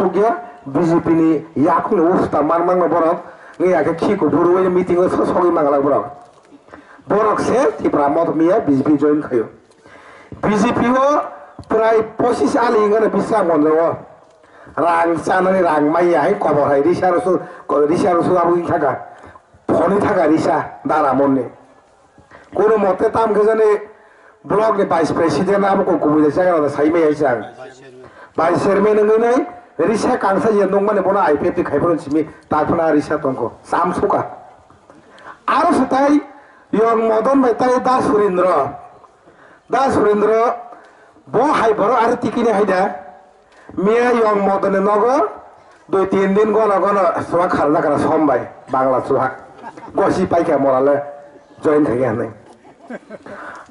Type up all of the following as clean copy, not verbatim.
gya BJP ni yak ni usta mang borok ngi ake khi ko buru we meeting o sogi mangala borok borok se tipra mot miya BJP join khayo BJP o prai posis ali ngana bisa monro rang chanani rang mai ai kobor hai risharusu abu thaka phone thaka risha dara monni kono mote tam khajane blog ni vice president am ko kubu jaga na sai mai aisang vice chairman ngai nai risha kangsa je nong mane bona IPF khaibron simi tafuna risha tongko samsuka aro sutai yong modon mai tai das surindra bo hai boro ar tikine haida miya yong modon nogo 2-3 दिन gono suwa kharna kana sombai bangla suwa gosi paika morale join thaya nai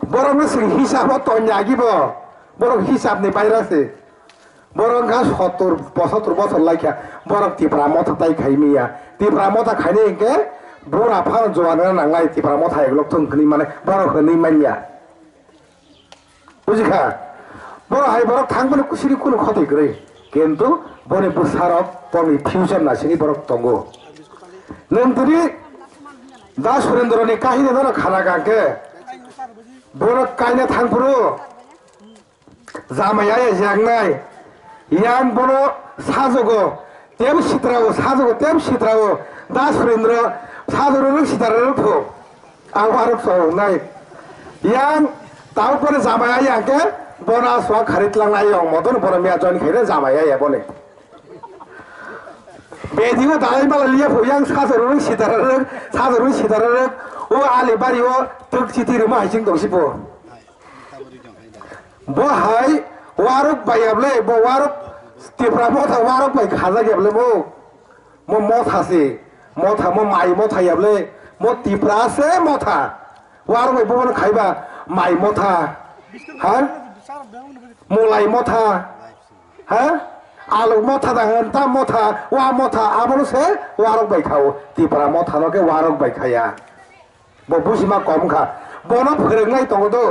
borong sing hisab to nyagi bo borong hisab ni bairase borong ga 70-75 বছর Laika borong tipra motha tai khaimiya tipra motha khaine ke bora phar joana nanglai tipra motha eglok thong khni mane borong khni manya বুঝিখা বড় high বড় থাকবে কুসিরি কোনো ক্ষতি করে কিন্তু বনে বুসারক পমি future না সিনি বড় তঙ্গ নন্তরি দাস সুরেন্দ্রনি কাহিনী ধরো খানা কাকে বড় কাইনা থাকপুরো জামাইয়া জাগনাই ইয়াং বড় সাজগো তেম সিত্রাগো দাস সুরেন্দ্র সাজরো সিতারো থো আং ভারত নাই ইয়াং তারপরে জামাইয়া ইয়াকে বনা সোয়া খারিতলাংনাই ইয়ং মতন বড় মিয়া জয়েন খাইরে জামাইয়া ইয়া বলে বেদিও দাই মালা লিয়া ফুয়াং সাজরো সিতারো ও আলি বাড়িও তুক চিতির মা হাইচিং দংসিপো bo hai waruk bayable bo waruk tipra motha waruk bai khaja geble mo motha se motha mo mai motha yable mo tipra se motha waruk bai bo khaiba mai motha ha mulai motha ha alu motha dangan ta motha wa motha abonu se waruk bai khau tipra motha no ke waruk bai khaya bo busima kom kha bono phrengnai tongodo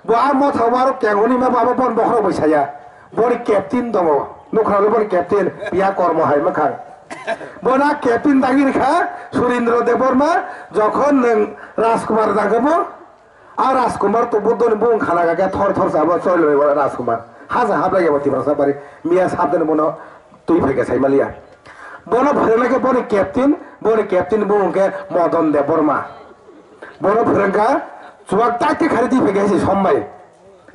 bo motha waruk kengoni ma baba bon bokhro baisaya bori captain dongo nokhralo bori captain biya kormo hai makhang bona captain dagir kha surindra deborma jokhon nang rajkumar dagabo আর রাজকুমার তো বুদ্ধ বুং খানা গাকে থর যাব চলে রাজকুমার হাজা হাবলা গেব তিব্রা সাবারি মিয়া সাবদেন মনো তুই ফেকে সাইমালিয়া বনো ফেরেলাকে বনে captain বুংকে Madan Debbarma বনো ফেরেঙ্কা চুয়াক তাকে খারিদি ফেকেছে সম্মাই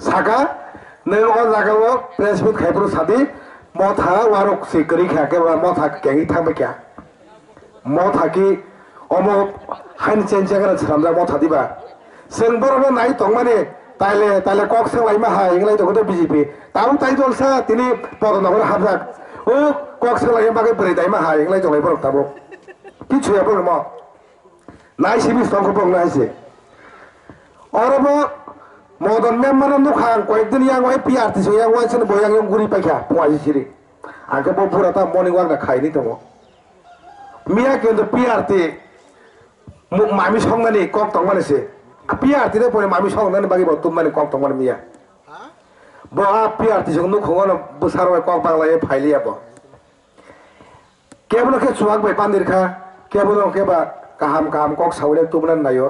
সাকা নং অ জাগাও প্রেসমিট খাইপুর সাদি মথা ওয়ারক সিকরি খাকে মথা কেঙ্গি থাকবে ক্যা মথা কি অমো হাইন চেঞ্জ জায়গা ছামজা মথা দিবা जों बर'नो नाय दं माने ताइले कक सोंलाय माहा इंलाय दं बिजेपि ताबो ताइ दलसा तिनि बर'नगर हाबजाक ओ कक सोंलाय बागै बोरै दाय माहा इंलाय दंलाय बर' ताबो किछुया बर' म नाय सिबि स्तंखौ बं नायसे अरबो मदन मेम्बार नुखां कयेकदिन यां वाय पिआरटि सो यां वायसन बयां यं गुरि पाइखा पवाजि सिरि आंखौ बो बुराता मर्निं वाक ना खायनि दङ मिया किन्तु पिआरटि मामि संनानि कक दं मानेसे PRT रे परे मामी संगनानि बागि ब तुममानि कक दंमान मिया ब PRT जों नुखङन बुसारबाय कक बांलाय फाइलिया ब केबनो के सुवाक बाय पान्दिरखा केबनो के बा काहाम कक सावले तुमनान नायो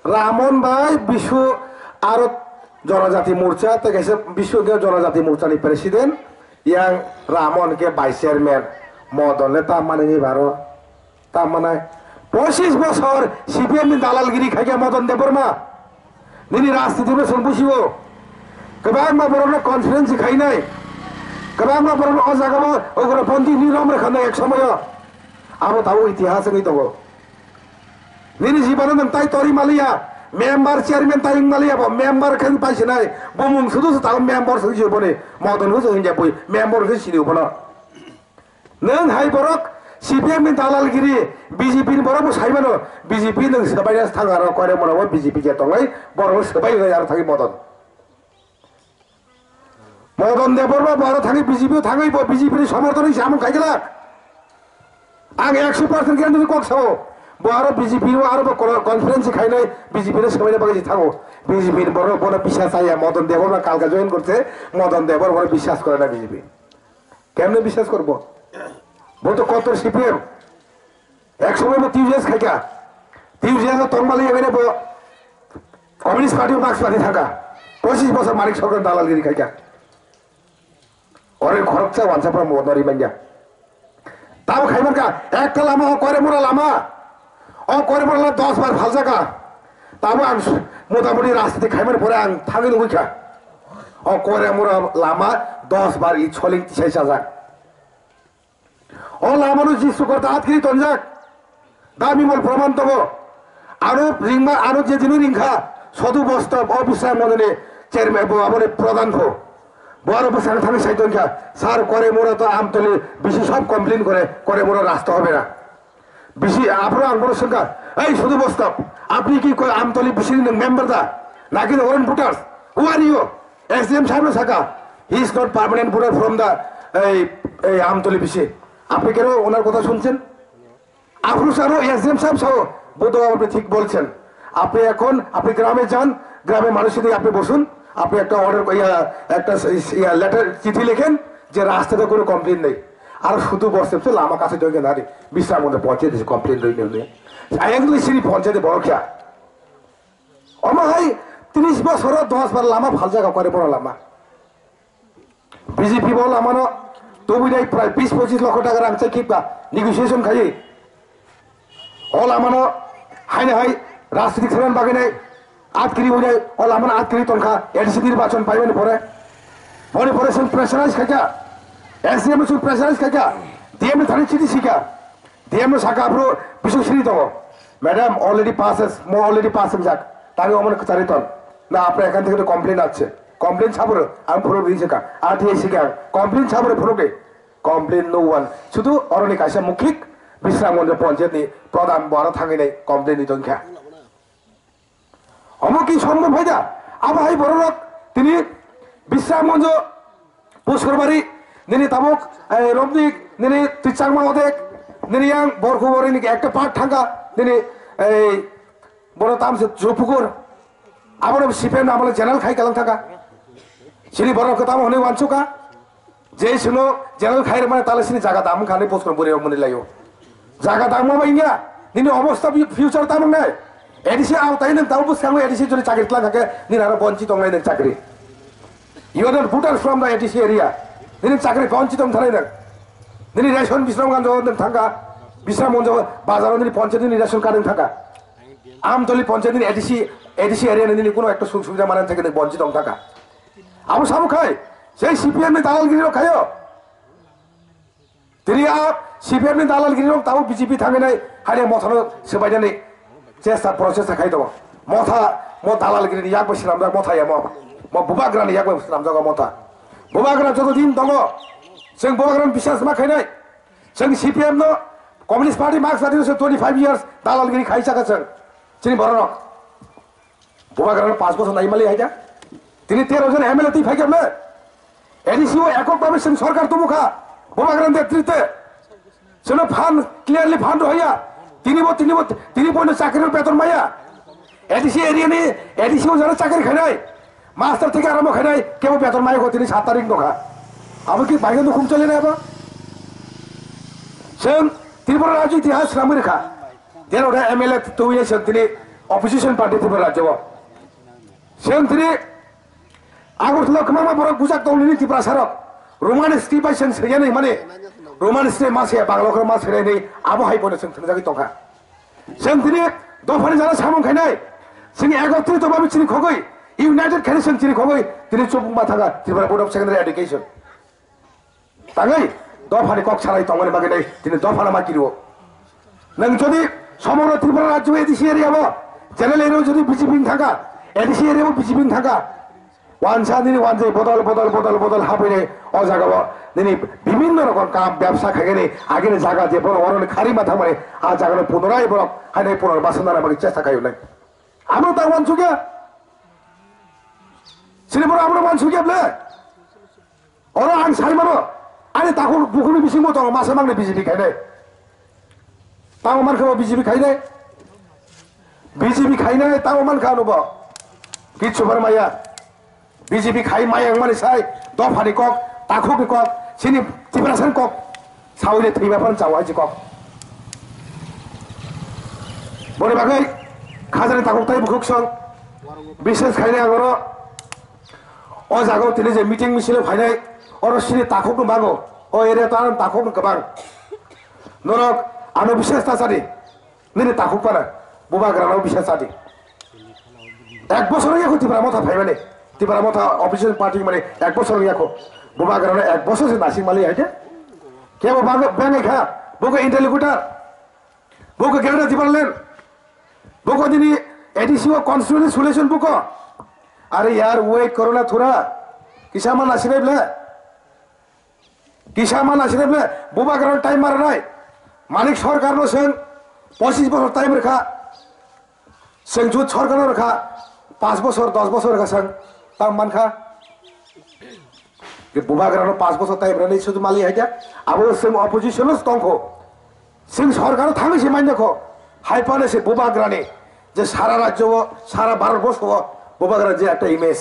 रामन बाय विश्व आरो जनजाति मोर्चा त कैसे विश्व के जनजाति मोर्चा नि प्रेसिडेंट यां रामन के भाइस चेयरमैन मदन नेता माने बारो ता माने 25 বছর সিপিএম দালালগিরি খাইয়া মদন দেববর্মা নিনি রাজনীতির সম্পুষিব গোবাং মা বড় কনফারেন্স খাই নাই গোবাং মা বড় অজাগাব ওগুলো বন্দি নিরম রেখানে এক সময় আবো তাও ইতিহাস নই দব নিনি জীবন নং তাই তরি মালিয়া মেম্বার চেয়ারম্যান তাই মালিয়া ব মেম্বার খান পাইছে নাই বমুং শুধু তাও মেম্বার সইছে বনে মদন হুজ হইয়া বই মেম্বার কে সিনিও বনা নং হাই বরক CPM नि दालालगिरि BJP नि बरबो साइबानो BJP नों सबायनास थाङा र करे मनाव BJP के तंगाय बरबो सबाय यार थाङि मदन देबबर्मा बर थाङि BJP थाङै BJP नि समर्थन हिसाब खाइगला आं 100% ग्यारेन्टी कक साव बहारो BJP नि आरो कन्फारेन्स खाइनाय BJP नि सबायना बागै थाङो BJP नि बर बन বিশ্বাস आया मदन देबबर्मा कालका जइन करते मदन देबबर्मा বিশ্বাস করে না BJP কেমনে বিশ্বাস করবো? বো তো কত সিপিএম এক সময় টিউজিএস খাইকা টিউজিএস তরমালি এখানে কমিউনিস্ট পার্টি মার্ক্স পার্টি থাকা 25 বছর মালিক সরকার দালালগিরি খাইকা ওরে খরচা ওয়ানসা পর মদরি মাইয়া তাও খাইবার কা একটা লামা করে মোরা লামা করে মোরা 10 বার ভাল জায়গা তাও মোটামুটি রাস্তাতে খাইবার পরে আং থাকি লুইখা করে মোরা লামা 10 বার ই ছলিং 6,000 লামানো জিসু করতে আতকিরি তনজাক দামি মল প্রমাণ দেবো আরো রিংমা আরো যে জিনু রিংখা সদু বস্তব অবিশ্রাম মদনে চেয়ারম্যান আমাদের প্রধান ভো বড় বসানো থাকে সেই তনখা স্যার করে মোরা তো আমতলি বেশি সব কমপ্লেন করে মোরা রাস্তা হবে না বেশি আপনার আঙ্গুর সংখ্যা এই শুধু বস্তব আপনি কি আমতলি বেশি মেম্বার দা নাকি ওরেন voters who are you SDM সাহেব থাকা he is not permanent voter from the এই আমতলি বেশি আপনি কেন ওনার কথা শুনছেন? আফরুজ আরো এসডিএম সাহেব সহ বোধ আপনি ঠিক বলছেন। আপনি এখন আপনি গ্রামে যান, গ্রামের মানুষের দিয়ে আপনি বসুন, আপনি একটা অর্ডার একটা লেটার চিঠি লেখেন যে রাস্তাতে কোনো কমপ্লেন নেই আর শুধু বসে চল আমার কাছে জয়কে দাঁড়ি বিশ্রাম মধ্যে পঞ্চায়েত কমপ্লেন রইল একদমই সিঁড়ি পঞ্চায়েতে বড় খেয়া আমার ভাই 30 বছর 10 বার লামা ভাল জায়গা করে বড় লামা বিজেপি বল আমারও তবু নাই প্রায় 20-25 লক্ষ টাকা রাখছে কিংবা নেগোসিয়েশন খাই অল আমানো হাইনে হাই রাজনীতি খেলেন বাকি নেই আটকিরি হয়ে যায় অল আমার আটকিরি তনখা এডিসি নির্বাচন পাইবেন পরে পরে পরে শুধু প্রেসারাইজ খাইকা এসডিএম শুধু প্রেসারাইজ খাইকা ডিএম থানি চিঠি শিখা ডিএম শাখা আপনি বিশেষ সিঁড়ি দেবো ম্যাডাম অলরেডি পাসেস মো অলরেডি পাস যাক তাকে আমার চারিতন না আপনার এখান থেকে কমপ্লেন আছে কমপ্লেন ছাপরে আমি ফোরক দিয়েছি কা আরটিআই শিখা কমপ্লেন ছাপরে ফোরকে কমপ্লেন নো ওয়ান শুধু অরণিক আসা মুখিক বিশ্রামগঞ্জ পঞ্চায়েত প্রধান বড় থাকে নাই কমপ্লেন নিতন খা অমর কি সম্ভব হয়ে যা আবার এই বড় লোক তিনি বিশ্রামগঞ্জ পুষ্করবাড়ি নিনি তামুক রবনিক নিনি তিচাংমা অদেক নিনি ইয়াং বরখবরি নাকি একটা পাট থাকা নিনি এই বড় তামসে জপুকুর আবার সিপেন আমার জেনারেল খাই কালাম থাকা সিনি বড় কথা হনে ওয়ানসুকা যে শুনো জেনারেল খাইরে মানে তাহলে সিনি জায়গা দাম খানে পুষ্করপুরি মনে লাইও জায়গা দাম মাইঙ্গা নিনি অবস্থা ফিউচার দাম নাই এডিসি আওতাই নং তাও বুঝ খামো এডিসি যদি চাকরি ক্লা থাকে নিন আরো বঞ্চিত নাই নং চাকরি you are voter from the ADC area নিনি চাকরি বঞ্চিত থানাই নং নিনি রেশন বিশ্রামগঞ্জ থাকা বিশ্রামগঞ্জ বাজার নিনি পঞ্চায়েত নিনি রেশন কার্ড থাকা আমতলি পঞ্চায়েত নিনি এডিসি এরিয়া নিনি কোনো একটা সুখ সুবিধা মানে থেকে বঞ্চিত থাকা আবু সাবু খায় সেই সিপিএম দালালগিরিও খায়ও তিনি সিপিএম দালালগিরি তাও বিজেপি থাকে নাই হারিয়ে মথানো সেবাইনানি চেষ্টা প্রচেষ্টা খাই দেবো মথা মো দালালগিরি ইয়াক বসছিলাম মথায় বুবাগ্রানি ইয়াক বসছিলাম জগা মথা বুবাগ্রাম যতদিন দङ जों बुबाग्राम বিশ্বাস मा खायनाय जों সিপিএম नो communist party Marx party 25 years दालालगिरी खाइसका छन् चिनी भरन बुबाग्राम 5 বছর নাইমালি হাইजा তিনি 13 জন এমএলএ তি ফাইকেমলে এডিসিও এককভাবে সরকার তো মুখা বুবাগ্রাম নেতৃত্বে সেন ফান্ড ক্লিয়ারলি ফান্ড হইয়া তিনি পয়লা চাকরির বেতন মাইয়া এডিসি এরিয়া নি এডিসিও যারা চাকরি খায় মাস্টার থেকে আরম্ভ খায় কেবল বেতন মাইয়া তিনি 7 তারিখ দখা আমি কি বাইরে তো খুব চলে না আবার সেন ত্রিপুরা রাজ্য ইতিহাস নামে রেখা যেন ওটা এমএলএ তৈরি হয়েছেন তিনি অপোজিশন পার্টি ত্রিপুরা রাজ্য সেন তিনি আগরতলা কমামা বড় গুজাক দৌড়ি ত্রিপুরা সারক রোমান স্ত্রী পাইছেন সেয়া নেই মানে রোমান স্ত্রী মাসে বাংলা মাছ ফেরাই নেই আবহাই পড়েছেন জায়গায় তখা সেন তিনি দফানি যারা সামন খাইনাই তিনি একত্রিতভাবে চিনি খগই ইউনাইটেড খেলেছেন চিনি খগই তিনি চৌপুমা থাকা Tripura board of secondary education তাই দফানি কক ছাড়াই তঙ্গনে বাকি নেই তিনি দফানা মাকিরব নং যদি সমগ্র ত্রিপুরা রাজ্য এডিসি এরিয়া জেনারেল এরিয়াও যদি বিজেপি থাকা এডিসি এরিয়াও বিজেপি থাকা ওয়ানসা দিনে ওয়ানসে বদল বদল বদল বদল হাফে অ জায়গা দিনে বিভিন্ন রকম কাম ব্যবসা খাইনে আগে জায়গা যে বড় অরণ্য খারি মাথা মানে আর জায়গা পুনরায় বড় হাইনে পুনর্বাসন আমাকে চেষ্টা খাইও নাই আমরা তার মানছু কে সিনেমার আমরা মানছু কে বলে ওরা আং সারি মানো আরে তখন বুকুনি বিসিং মতো মাসে মাংনে বিজেপি খাই নাই তাও মান খাবো বিজেপি খাই নাই বিজেপি খাই নাই তাও মান খাওয়ানো কিচ্ছু পারে মাইয়া বিজেপি খাই মাইয়া মানে চাই দফানি কক তাকুকে কক চিনি ত্রিপুরাসান কক সাউলে থৈবাफान চাওয়াই যে কক বনে বাগै খাজানি তাকতাই বুকুক সং বিশেষ খাইনে আগरो अ जागाव तिनि जे मिटिं मिसिले फायनाय अरसिनि ताखौनो बागो अ एरिया तान ताखौनो गोबां नरक आनो बिशेष तासादि निनि ताखौ पाना बुबा ग्रानाव बिशेष सादि एक बছর याखौ तिब्रा मथा फायबाने तिब्रा मथा अफिसियल पार्टी माने एक बছর याखौ बुबा ग्रानाव एक बছর से नासिं माले हायदे केबो बागो बेंगे खा बुको इंटेलिकुटर बुको गेरना तिबारलेन बुको दिनि एडिसिओ कन्स्टिट्यूशन सॉल्यूशन बुको अरे यार वेट करो ना थोड़ा किसामा नासिने ब्ले बुबा ग्राउंड टाइम मार रहा है मालिक सरकार नो सें 25 बছর टाइम रखा सें जुत सरकार रखा 5 बছর 10 बছর रखा सें ताम मान खा कि बुबा ग्राउंड 5 बছর टाइम रहने से तो माली है क्या अब सें अपोजिशन स्टंको सें सरकार थांगे से मान देखो हाइपाने से बुबा ग्राउंड जे सारा राज्य सारा भारतवर्ष बुबाग्रा जे एक इमेज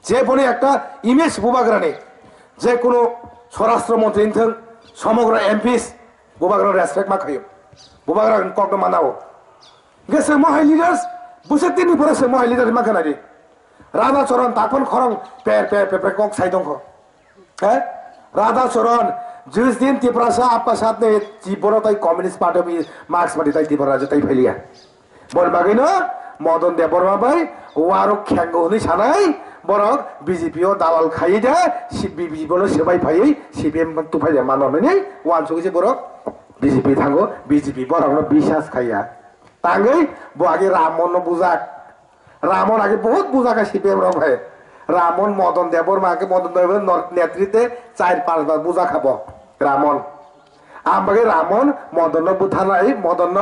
जे बने एक इमेज बुबाग्राने जे कोनो स्वराष्ट्र मंत्री समग्र एमपिस बुबाग्रा रेसपेक्ट मा खायो बुबाग्रा कक मानाओ गेसे महाय लीडर्स बुसे तिनि परे से महाय लीडर मा खानादि राधा चरण तापन खरं पेर पेर पेर कक साइदंखो है राधा चरण जिस दिन तिप्रासा आपका साथ ने जीवनो तै कम्युनिस्ट पार्टी मार्क्स पार्टी तै तिप्रा जे तै फैलिया बोल बागैनो मदन देव बर्मा भाई वारो खेंगो नि सानाय बरक बीजेपीओ दालाल खाइ दे बीजेपीओ सेबाय फायै सीपीएम तुफाय दे मानने वानसुग जे बरक बीजेपी थांगो बीजेपी बरक विश्वास खाया तांगै बआगे रामन बुजाक रामन आगे बहुत बुजाका सीपीएम रक है रामन मदन देव बर्मा के मदन देव नेतृत्वे 4-5 बार बुजा खाबो रामन आमबागे रामन मदन बुथानाय मदन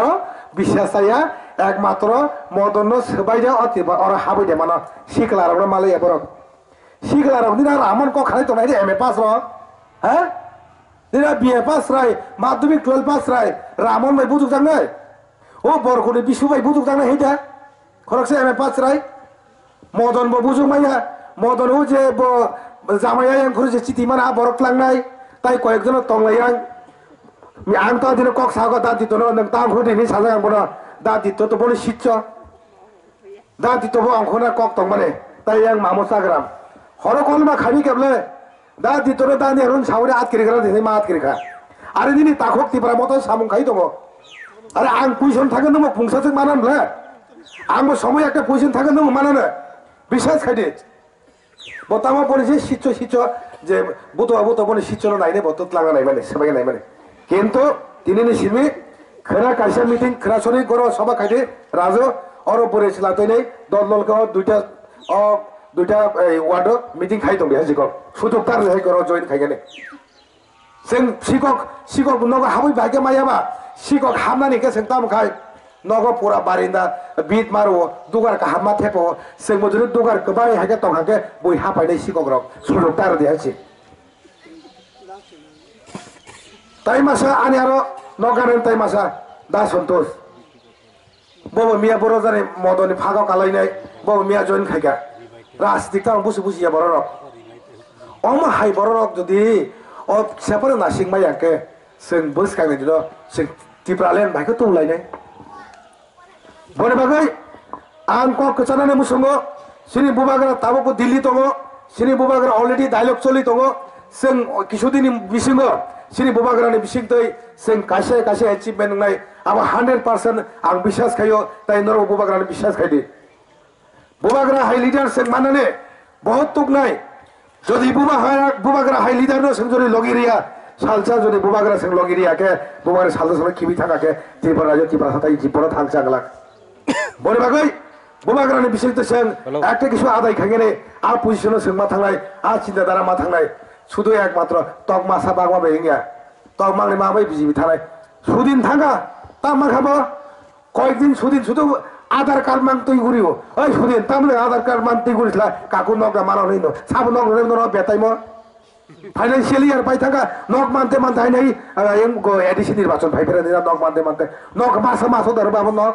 বিশ্বাসায়া একমাত্র মদন সবাইজা অতিবা আর হাবইদে মানে শিকলারও মালে বরক শিকলারও দিনা রামন ক খাই তো নাই রে এমএ পাস র হ্যাঁ দিনা বিএ পাস রাই মাধ্যমিক 12 পাস রাই রামন ভাই বুঝুক জানে ও বরকনি বিশু ভাই বুঝুক জানে হেইটা খরকসে এমএ পাস রাই মদন ব বুঝুক মাইয়া মদন ও যে জামাইয়া ঘুরে যে চিঠি মানে বরক লাংনাই তাই কয়েকজন তংলাইয়াং आं तो दिन कक सागो दा दितो न नों तां हुदि नि साजा आंबो दा दितो तो बनि सिच्च दा दितो बो आं खना कक तंग माने ताइ आं मामो साग्राम हर कोनमा खाबि केबले दा दितो दा नि रुन सावरे आत किरिग्रा दिनै मा आत किरिखा आरो दिनि ताखक तिब्रा मतो सामुं खाइ दङ आरो आं पजिशन थागोन नों फुंसाजों मानानब्ला आंबो समय একটা पजिशन थागोन नों मानानो বিশ্বাস खाइदे बतामा बनि सिच्च जे बुतो बनि सिच्च नायने बतो लांगा नाय माने सबाय नाय माने কিন্তু তিনি নিশিমি খরা কাইসা মিটিং খরাসনি গরো সভা খাইতে রাজো और পরে ছিলাতই নাই দলদলকে দুইটা ওয়ার্ড মিটিং খাই দং বেহাজি কর সুযোগ তার রেহাই করো জয়েন খাইগেনে जों सिकक नग हाबै बाइके मायाबा सिकक हामनानै के जों ताम खाय नग पूरा बारिन्दा बीट मारो दुगार का हामा थेपो जों मजुरि दुगार गोबां हाके तंग हाके बय हाफायनाय सिकक रक सुजुग तार देहासि ताइमासा आनि आरो नगारेन ताइमासा दा सन्तोष बबो मिया बर जाने मदनि फागाव कालायनाय बबो मिया जइन खायगा राजनीतिक तां बुसु बुसिया बर रक अम हाय बर रक जदि अ सेपर नासिं मायाके जों बोसखांनाय दिनो जों तिप्रालेन भाइखौ तौलायनाय बने बागै आं क कचानानै मुसुङो सिनि बुबाग्रा ताबो दिल्ली दङ सिनि बुबाग्रा अलरेडी डायलग चलि दङ जों किसुदिन बिसिङो सिनि बुबाग्रानि बिसिंतै जों कासे कासे एचिभमेन्ट नंनाय अब 100% आं बिश्वास खायो ताइ नर बुबाग्रानि बिश्वास खायदि बुबाग्रा हाइ लिडार जों मानने बहुत तुकनाय जदि बुबाग्रा हाइ लिडार न जों जदि लगिरिया सालसा जदि बुबाग्रा जों लगिरिया के बुबाग्रा सालसा जों किबि थाकाके त्रिपुरा राज्य त्रिपुरा साथाय जिपन थांचागला बने बागै बुबाग्रानि बिसिंतै जों एकटा किसु आदाय खागेने आ पजिशनाव जों मा थांनाय आ चिन्ताधारा मा थांनाय शुद्ध एकमात्र तक मासा बागवा बेंगिया तक मांगने माबाय बिजिबि थानाय सुदिन थांगा ता मा खाबो कयेक दिन सुदिन शुद्ध आधार कार्ड मांगतै गुरियो ओइ सुदिन तामले आधार कार्ड मांगतै गुरिसला काकु नगरा मानाव नैनो साब नगरे न बेताइमो फाइनान्शियली आर पाइ थांगा नग मानते मानते नै एम गो एडिशन निर्वाचन फाइफेरा दिना नग मानते नग मासा मासो दरबाबो नग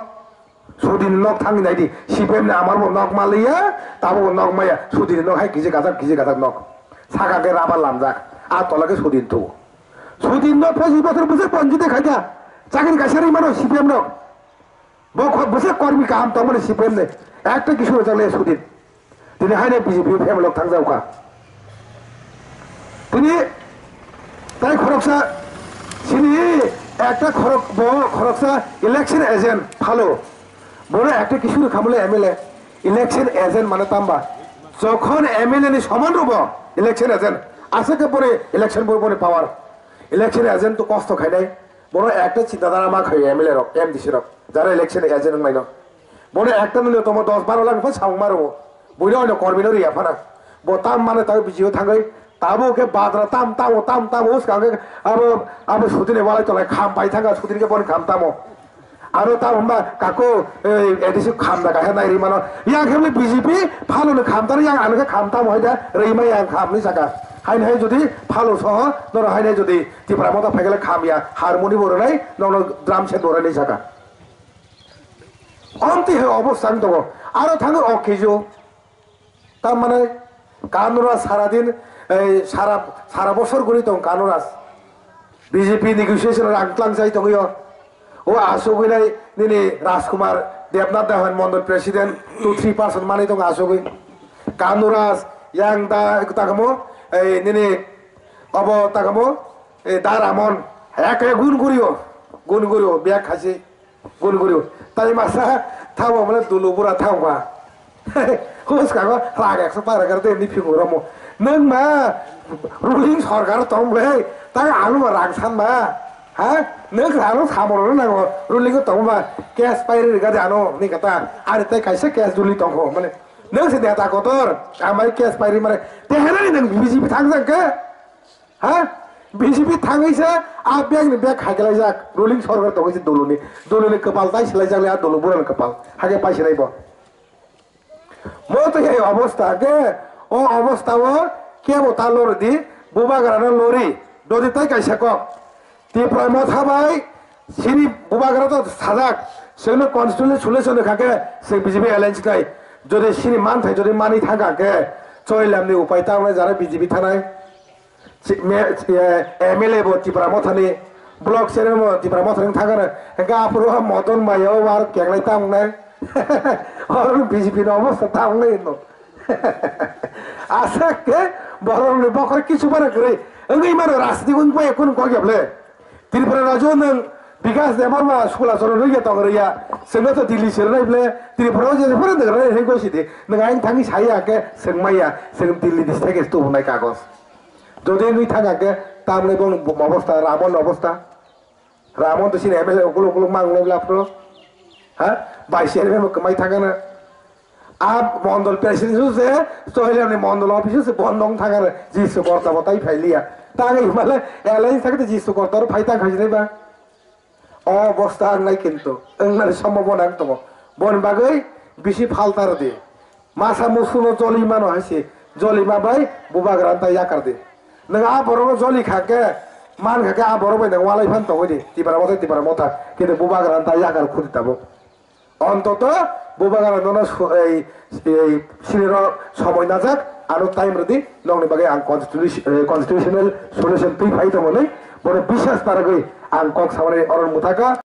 सुदिन नग थांनि नायदि सिपिएम ने आमार नग मालिया ताबो नग माया सुदिन नग हाय गिजे गाजाक नग सागाके राबा लामजाक আর তলাকে সুদিন তো সুদিন 25 বছর বসে পঞ্জিতে খাইতা চাকরি কাছারি মানুষ সিপিএম নক বসে কর্মী কাম তো মানে সিপিএম নে একটা কিছু চালে সুদিন তিনি হয় না বিজেপি ফ্যামিলি থাকজাওকা তিনি তাই খরকসা সিনি একটা খরকসা ইলেকশন এজেন্ট ভালো বলে একটা কিছু খামলে এমএলএ ইলেকশন এজেন্ট মানে তাম্বা যখন এমএলএ নি সমান রব ইলেকশন এজেন্ট আছে কে পরে ইলেকশন পরে পাওয়ার ইলেকশন এজেন্ট তো কষ্ট খাই নাই বড় একটা চিন্তাধারা মা খাই এমএলএ রক এমডিসি রক যারা ইলেকশন এজেন্ট মাইন বলে একটা নিলে তোমার 10-12 লাখ সাং মারো বইলে অন্য কর্মীর রিয়া ফানা তাম মানে তাও বিজিও থাকাই তাবো কে বাদরা তাম উসকাকে আবো সুদিনে বলাই তোলাই খাম পাই থাকা সুদিনকে বলে খাম তামো আরো তা হম্বা কাকো এডিসি খাম না কাহে নাই রিমানো ইয়াং খেমলে বিজেপি ভালো না খাম তার ইয়াং আনকে খাম তাম হয় দা রিমাই ইয়াং খাম নি সাকা হাইন হাই যদি ভালো সহ নর হাইনে যদি ত্রিপুরা মতো ফাইগলে খাম ইয়া হারমোনি বড় নাই নন ড্রাম সেট বড় নাই সাকা অন্তি হে অবস্থান তো আরো থাঙ্গর অকেজো তার মানে কানুরা সারাদিন সারা বছর করি তো কানুরাস বিজেপি নেগোসিয়েশনের আংক্লাং চাই তো ও আসুক নাই নিনি রাজকুমার দেবনাথ দেওয়ান মন্ডল প্রেসিডেন্ট 2-3% মানে তো আসুক কানুরাস ইয়াং দা তাকামো এই নিনি অব তাকামো এই দারামন একে গুণ করিও ব্যাগ খাসি গুণ করিও তাই মাসা থামো মানে দুলুবুরা থামবা হুস কাগো রাগ 100 টাকা এমনি ফিগুরমো নং মা রুলিং সরকার তংলে তাই আলু রাগ সানবা হ্যাঁ নং রানো সামরো না রুলিং তংবা ক্যাশ পাইরে গা জানো নি কথা আর তাই কাইসে ক্যাশ দুলি তংখো মানে নং সে দেতা কতর আমাই ক্যাশ পাইরে মানে তেহানি নং বিজেপি থাকজাকে হ্যাঁ বিজেপি থাঙ্গাইছে আর ব্যাগ খাইগলাই যাক রুলিং সরকার তো হইছে দলুনি কপাল তাই সেলাই যালে আর দলু বুড়ান কপাল হাগে পাইছে নাইব মতো এই অবস্থাকে ও অবস্থাও কেবো তা লড় দি বুবা গারানো লড়ি যদি তাই কাইসা কক ত্রিপুরা মথাবাই সিনি বুবা গারা তো সাজাক সেগুলো কনস্টিটিউশন সুলেশনে খাকে সে বিজেপি অ্যালায়েন্স খাই যদি সিনি মান থাই যদি মানি থাকাকে চইলামনি উপায় তা যারা বিজেপি থানায় এমএলএ বো ত্রিপুরা মথানি ব্লক সেরে ত্রিপুরা মথানি থাকানো গাপুর মদন মাইয়াও আর কেংলাই তামনাই বিজেপি অবস্থা তামলাই আসাকে বরং বকর কিছু মানে করে ওই মানে রাজনীতি কোন পাই কোন কগেবলে ত্রিপুরা রাজ্য নং বিকাশ দেমার মা স্কুল আসর রইয়া তং রইয়া সেগুলো তো দিল্লি সেরে নাইবলে ত্রিপুরাও যে ফরে দেখরে হে গসিতে নং আইন থাকি সাইয়াকে সেংমাইয়া সেং দিল্লি দিস থেকে তো নাই কাগজ যদি নুই থাকাকে তামলে কোন অবস্থা রামন তো সিনে এমএলএ ওগুলো মাংলাই লাফলো হ্যাঁ 22 এর কমাই থাকে না আর মন্ডল প্রেসিডেন্ট হচ্ছে চহিলানি মন্ডল অফিস হচ্ছে বন্ধং থাকার জিসু কর্তা তাই ফাইলিয়া তাকে হিমালে এয়ারলাইন্স থাকে জিসু কর্তার ফাইতা খাইছে বা অবস্থা আর নাই কিন্তু এংনার সম্ভাবনা একদম বন বাগৈ বেশি ফালতার দে মাসা মুসুনো জলিমানো হয়েছে জলিমা বাই বুবাগ্রান তাই আকার দে নং আ বড় জলি খাকে মান খাকে আ বড় বাই ওয়ালাই ফান তো হইনি তিবারা মথা কিন্তু বুবাগ্রান তাই আকার খুঁজে যাবো অন্তত বুবাগারা ননা এই সিনিয়র সময় না যাক আরো টাইম রেদি নংনি বাগে আং কনস্টিটিউশনাল সলিউশন তুই ফাইতো মনে বড় বিশ্বাস তার গই আং কক সামনে অরণ মুথাকা